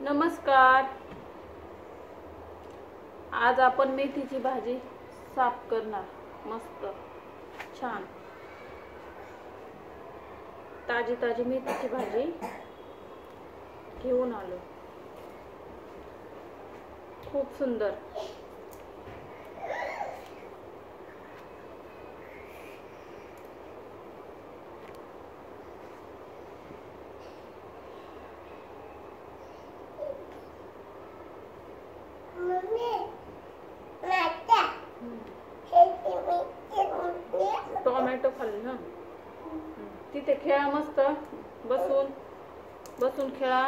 नमस्कार. आज आपण मेथीची भाजी साफ करणार. मस्त छान ताजी ताजी मेथीची भाजी घेऊन आलो. खूप सुंदर. टोमॅटो खाल्ली ना. तिथे खेळा मस्त. बसून खेळा.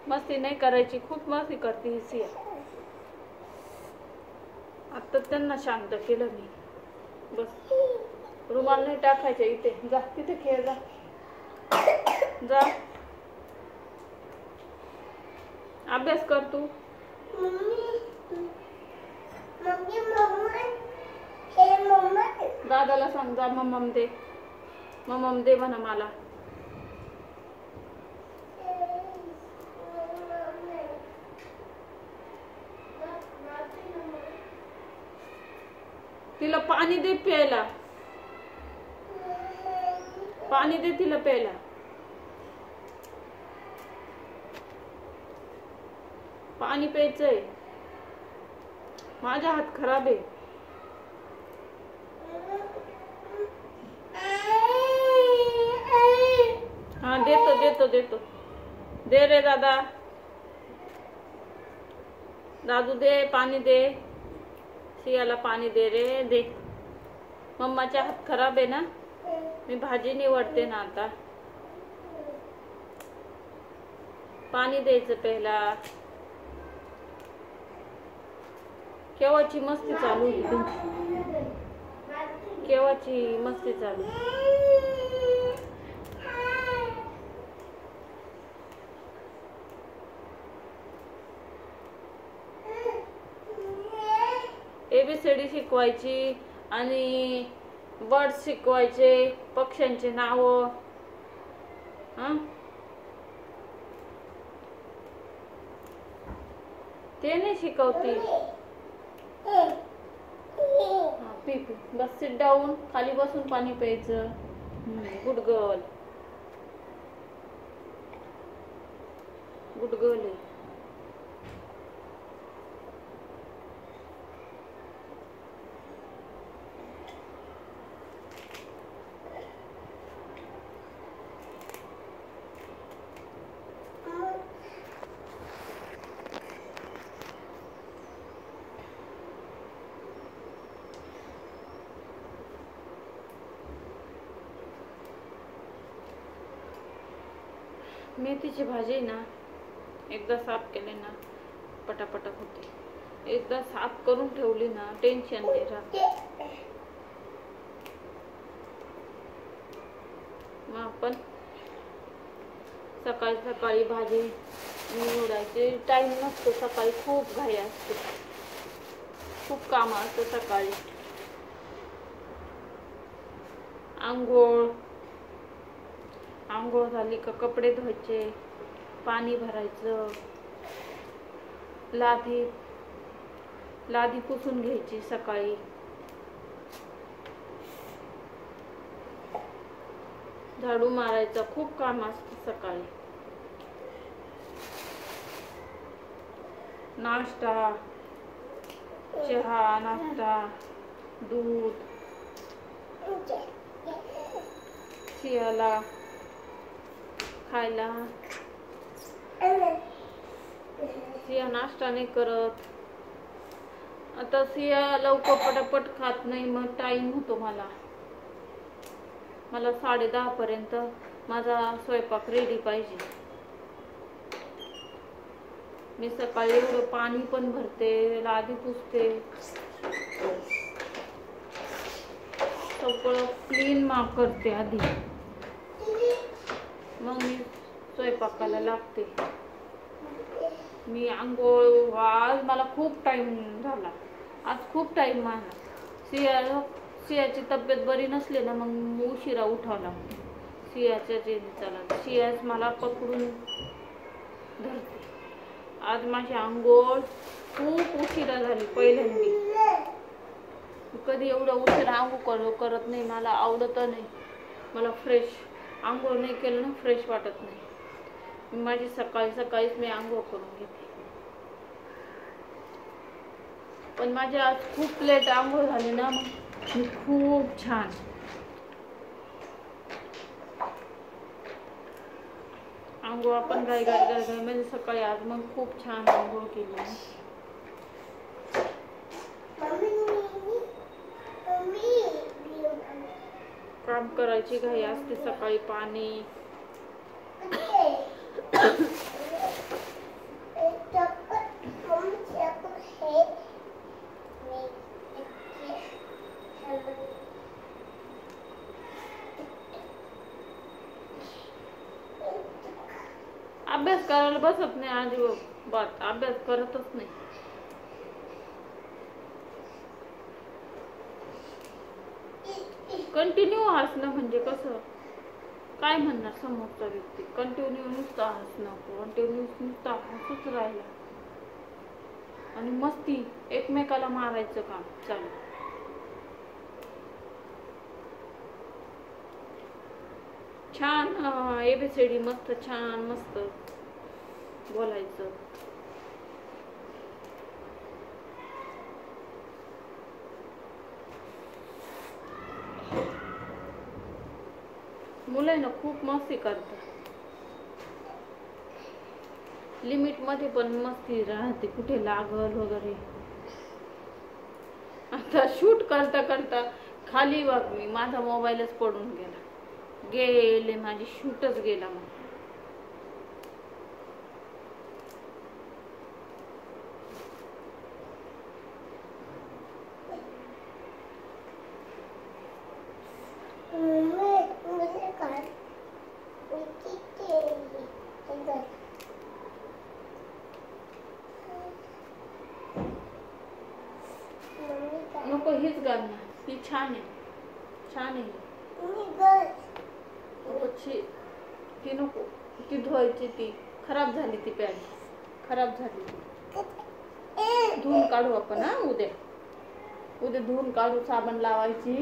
मस्ती नाही करायची. खूप मस्ती करते ही सिया. आता त्यांना शांत केलं मी. बस रुमाल नाही टाकायचे इथे. जा तिथे खेळ. जा अभ्यास कर तू. दादाला सांग जा मम्मम दे म्हणा मला. तिला पाणी दे प्यायला. पाणी दे तिला प्यायला. पाणी प्यायचंय. माझा हात खराब आहे. हाँ देतो दे रे दादा. दादू दे पाणी दे. सियाला पाणी दे रे. दे. मम्माचा हात खराब आहे ना. मी भाजी निवडते ना आता. पाणी द्यायचं पहिला. केव्हाची मस्ती चालू आहे तुमची. केव्हाची मस्ती चालू. ABCD शिकवायची आणि वर्ड शिकवायचे. पक्ष्यांचे नाव. ते नाही शिकवती. पी बस. Sit down. खाली बसून पाणी प्यायचं. Good girl. गुड गर्ल आहे. मेथीची भाजी ना एकदा साफ केली ना पटापटा होते. एकदा साफ करून ठेवली ना टेन्शन नाही राहत. मग आपण सकाळी भाजी निवडायची. टाइम नसतो सकाळी. खूप घाई असते. खूप काम असतं सकाळी. आंघोळ झाली का कपडे धुवायचे. पाणी भरायचं. लादी पुसून घ्यायची सकाळी. झाडू मारायचा. खूप काम असतं सकाळी. नाश्ता, चहा, नाश्ता, दूध. सियाला खायला. सिया नाश्ता नाही करत. आता सिया लवकर पटापट खात नाही. मग टाइम होतो मला 10:30 पर्यंत माझा स्वयंपाक रेडी पाहिजे. मी सकाळी एवढं पाणी पण भरते. लादी पुसते. सगळं क्लीन माप करते आधी. मग मी स्वयंपाकाला लागते. मी आंघोळ. आज मला खूप टाइम झाला. आज खूप टाइम मला. सियाची तब्येत बरी नसली ना मग उशिरा उठावं लागते. सियाच्या चला सियाच मला पकडून धरते. आज माझी आंघोळ खूप उशिरा झाली. पहिल्यांदी कधी एवढं उशिरा आंघोळ करत नाही, मला आवडत नाही. मला फ्रेश आंघोळ नाही केलं ना फ्रेश वाटत नाही. माझी सकाळीच मी आंघोळ करून घेते. पण माझी आज खूप लेट आंघोळ झाली ना, मग मी खूप छान आंघोळ आपण गाय म्हणजे सकाळी आज मग खूप छान आंघोळ केली. काम करायची घाई असते सकाळी. पाणी अभ्यास करायला बसत नाही. अजिबात अभ्यास करतच नाही. कंटिन्यू हसणं म्हणजे कसं काय म्हणणार समोरचा व्यक्ती. कंटिन्यू नुसतं हसणं, कंटिन्यू नुसतं हसूच राहिला आणि मस्ती एकमेकाला मारायचं काम चालू. छान ABCD मस्त छान मस्त बोलायचं. मुलं ना खूप मस्ती करतात. लिमिट मध्ये पण मस्ती राहते, कुठे लागल वगैरे. आता शूट करता करता खाली बघ मी माझा मोबाईलच पडून गेले माझी शूटच गेला. मग नको हीच घालणार, ती छान आहे, छान आहे. ती नको, ती धुवायची, ती खराब झाली, ती पॅन्ट खराब झाली. धुवून काढू आपण. उद्या धुवून काढू, साबण लावायची.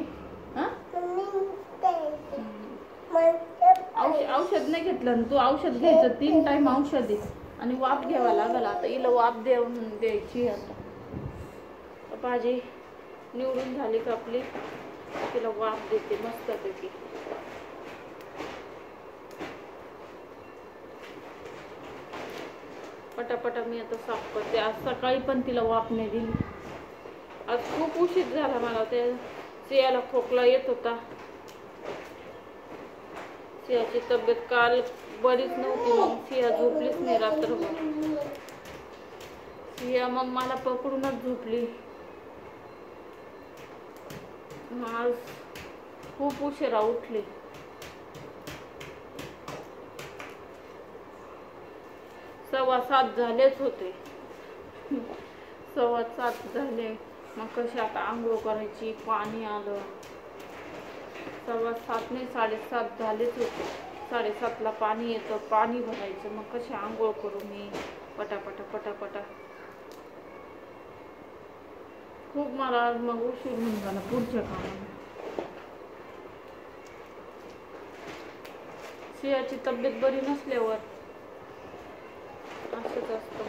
औषध नाही घेतलं तू. औषध घ्यायचं 3 टाइम औषध आहे आणि वाफ घ्यावा लागल. आता हिला वाफ द्यायची. आता भाजी निवडून झाली का आपली, तिला वाफ देते मस्त पैकी. पटापटा मी आता साफ करते. आज सकाळी पण तिला वाफ नाही दिली. आज खूप उशीर झाला मला. ते सियाला खोकला येत होता. सियाची तब्येत काल बरीच नव्हती, मग सिया झोपलीच नाही रात्रभर. सिया मग मला पकडूनच झोपली. आज खूप उशिरा उठली. सव्वा 7 झालेच होते. 7:15 झाले. मग कशी आता आंघोळ करायची, पाणी आलं. 7:15 नाही 7:30 झालेच होते. 7:30ला पाणी येतं, पाणी भरायचं. मग कशी आंघोळ करू मी पटापटा. खूप मला आज मग उशीर होऊन झाला पुढच्या कामाला. सियाची तब्येत बरी नसल्यावर असंच असतं.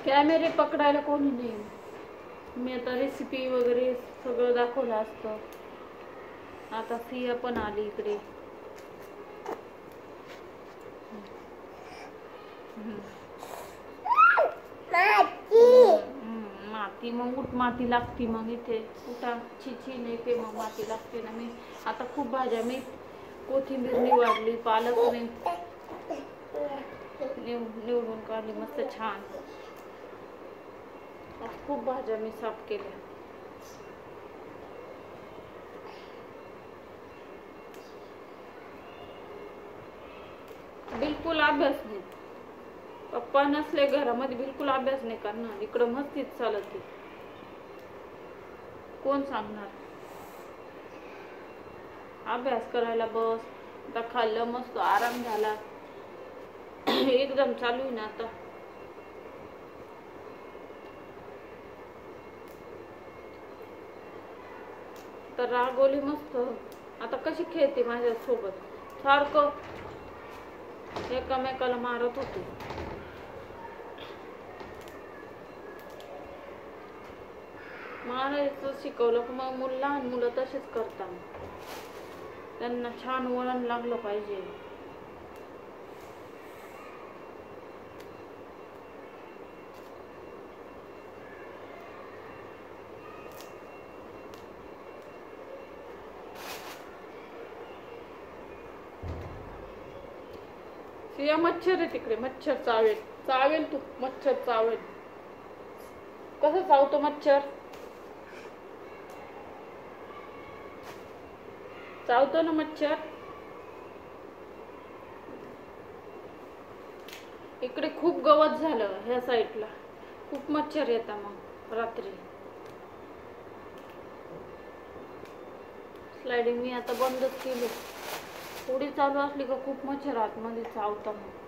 कॅमेरे पकडायला कोणी नाही. मी आता रेसिपी वगैरे सगळं दाखवलं असतं. आता सिया पण आली इकडे. माती मग माती लागती. मग इथे कुठं छिची नाही ते मग माती लागते ना. मी आता खूप भाज्या मी कोथिंबीर निवडली, पालक निवडून काढली मस्त छान. खूप भाज्या मी साफ केल्या. बिलकुल अभ्यास नाही. पप्पा नसले घरामध्ये बिलकुल अभ्यास नाही करणार. इकडं मस्तीच चालत. कोण सांगणार? अभ्यास करायला बस. आता खाल्लं मस्त आराम झाला. एकदम चालू आहे ना आता. तर रागवली मस्त. आता कशी खेळते माझ्यासोबत. सारखं एकामेकाला मारत होते. मारायचं शिकवलं की मग लहान मुलं तसेच करतात. त्यांना छान वळण लागलं पाहिजे. सिया मच्छर आहे तिकडे. मच्छर चावेल. चावेल तू. मच्छर चावेल. कसं चावतो मच्छर? चावतो ना मच्छर. इकडे खूप गवत झालं. ह्या साईडला खूप मच्छर येतात मग रात्री. स्लायडिंग मी आता बंदच केली. थोडी चालू असली का खूप मच्छर आतमध्ये चावता. मग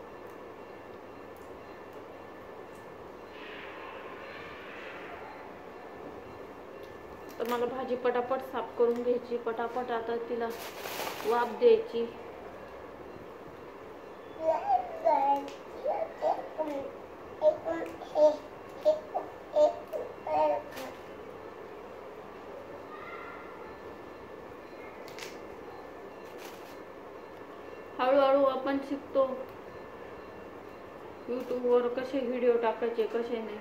तर मला भाजी पटापट साफ करून घ्यायची. पटापट आता तिला वाफ द्यायची. हळूहळू आपण शिकतो. यूट्यूबवर कसे व्हिडिओ टाकायचे कसे नाही.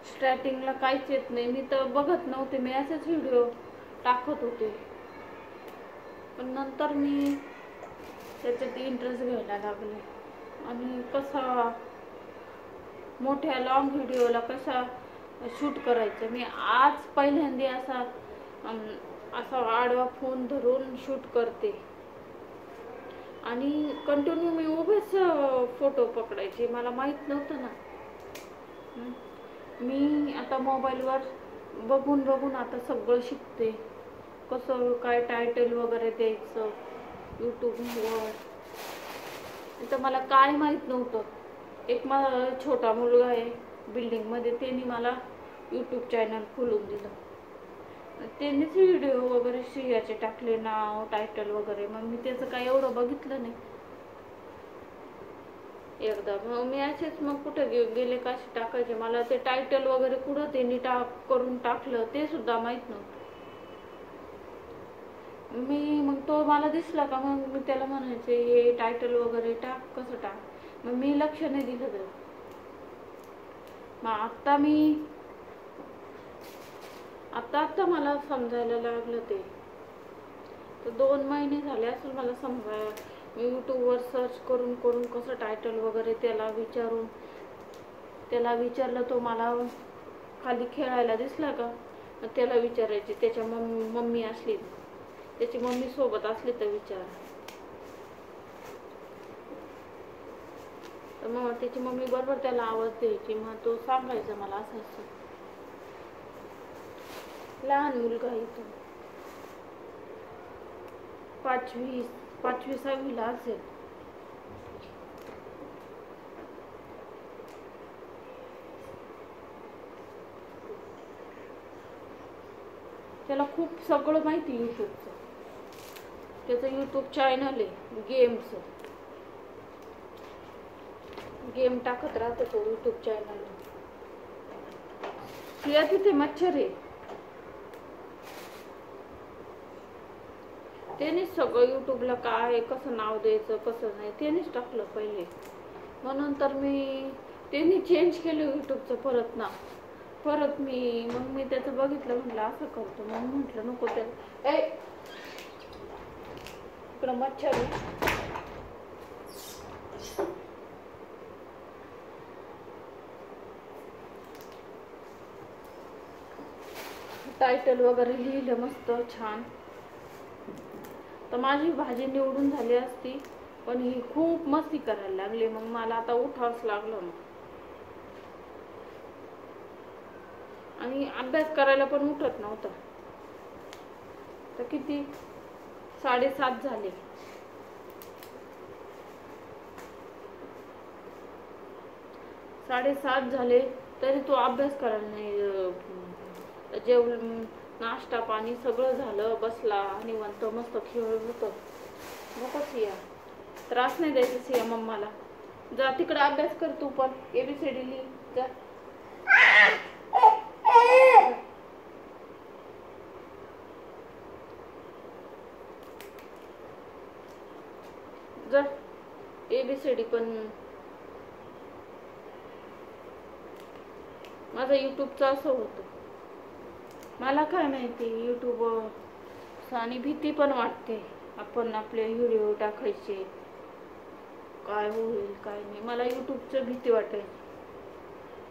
स्टार्टिंगला काहीच येत नाही. मी तर बघत नव्हते. मी असेच व्हिडिओ टाकत होते. पण नंतर मी त्याच्यात इंटरेस्ट घ्यायला लागले. आणि कसा मोठ्या लॉंग व्हिडिओला कसा शूट करायचं. मी आज पहिल्यांदा असा आडवा फोन धरून शूट करते. आणि कंटिन्यू मी उभेच फोटो पकडायचे. मला माहीत नव्हतं ना. मी आता मोबाईलवर बघून बघून आता सगळं शिकते. कसं काय टायटल वगैरे द्यायचं यूट्यूबवर. तर मला काय माहीत नव्हतं. एक माझा छोटा मुलगा आहे बिल्डिंगमध्ये. त्याने मला यूट्यूब चॅनल खोलून दिलं. त्यांनीच व्हिडिओ वगैरे श्रेयाचे टाकले. नाव टायटल वगैरे. मग मी त्याचं काय एवढं बघितलं नाही. एकदा मग मी असेच मग कुठं गेले का असे टाकायचे. मला ते टायटल वगैरे कुठं त्यांनी करून टाकलं ते सुद्धा माहीत नव्हतं. मी मग तो मला दिसला का मग मी त्याला म्हणायचे हे टायटल वगैरे टाक. कसं टाक. मग मी लक्ष नाही दिलं तर. मग आता मला समजायला लागलं ते. तर 2 महिने झाले असेल मला समजायला. मी यूट्यूबवर सर्च करून करून कसं टायटल वगैरे त्याला विचारलं. तो मला खाली खेळायला दिसला का त्याला विचारायचे. त्याच्या मम्मी असली त्याची मम्मी सोबत असली तर विचार. तर मग त्याची मम्मी बरोबर त्याला आवाज द्यायची. मग तो सांगायचा मला असं असं. लहान मुलगा आहे तो. 5वी-6वीला असेल. त्याला खूप सगळं माहिती यूट्यूबचं. त्याचं यूट्यूब चॅनल आहे गेमचं. गेम टाकत राहतो तो यूट्यूब चॅनल. तिथे मच्छर आहे. त्यानेच सगळं यूट्यूबला काय कसं नाव द्यायचं कसं नाही त्यानेच टाकलं पहिले. मग नंतर त्यांनी चेंज केलं यूट्यूबचं परत ना. परत मी त्याचं बघितलं. म्हटलं असं करतो. मग म्हटलं नको त्याला. इकडं मच्छर आहे. टायटल वगैरे लिहिलं मस्त छान. तर माझी भाजी निवडून झाली असती. पण ही खूप मस्ती करायला लागली, मग मला आता उठावंच लागलं मग. आणि अभ्यास करायला पण उठत नव्हतं. तर किती 7:30 झाले. तरी तो अभ्यास करायला नाही. जेवण नाश्ता पाणी सगळं झालं, बसला निवांत मस्त खेळत होतं. नको सिया, त्रास नाही द्यायचा सिया मम्माला. जा तिकडे अभ्यास कर तू पण, ABCD लिही जा. जा ABCD पण. माझं यूट्यूबचं असं होतं, मला काय माहिती यूट्यूब. आणि भीती पण वाटते, आपण आपले व्हिडिओ टाकायचे, काय होईल काय नाही. मला यूट्यूबचं भीती वाटायची,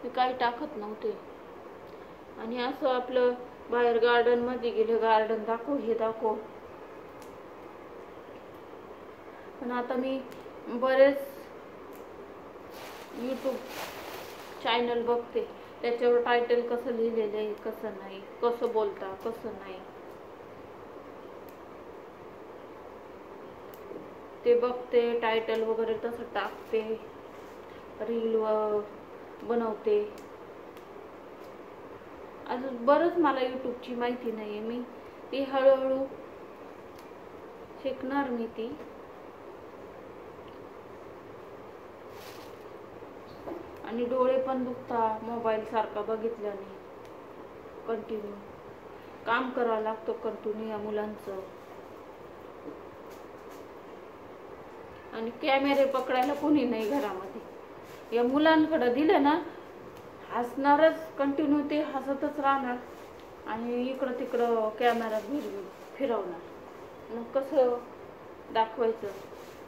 मी काही टाकत नव्हते. आणि असं आपलं बाहेर गार्डनमध्ये गेले, गार्डन दाखव हे दाखव. पण आता मी बरेच यूट्यूब चॅनल बघते, त्याच्यावर टायटल कसं लिहिलेलं आहे, कसं नाही, कसं बोलता कसं नाही ते बघते. टायटल वगैरे तसं टाकते, रील बनवते. अजून बरंच मला यूट्यूबची माहिती नाही आहे, मी ती हळूहळू शिकणार मी ती. आणि डोळे पण दुखता मोबाईल सारखा बघितल्याने. कंटिन्यू काम करावं लागतं, कंटिन्यू या मुलांचं. आणि कॅमेरे पकडायला कोणी नाही घरामध्ये. या मुलांकडे दिलं ना, हसणारच, कंटिन्यू ते हसतच राहणार आणि इकडं तिकडं कॅमेरा फिरवणार. मग कसं दाखवायचं.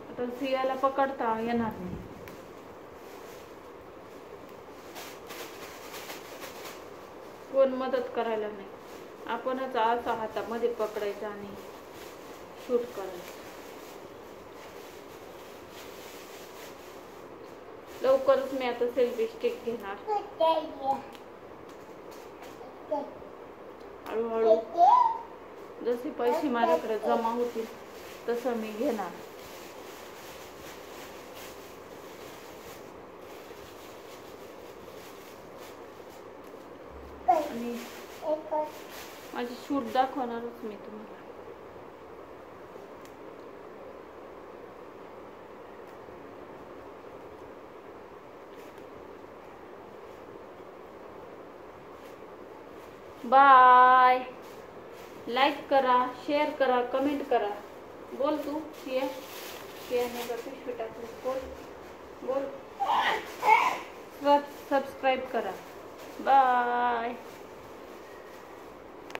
आता सियाला पकडता येणार नाही. कोण मदत करायला नाही, आपणच असा हातामध्ये पकडायचं आणि शूट करायचं. लवकरच मी आता सेल्फी स्टिक घेणार. हळूहळू जसे पैसे माझ्याकडे जमा होतील तसं मी घेणार. आणि माझी शूट दाखवणारच मी तुम्हाला. बाय. लाईक करा, शेअर करा, कमेंट करा. बोल तू सिया. सियाने का पिशवी टाकली, बोल.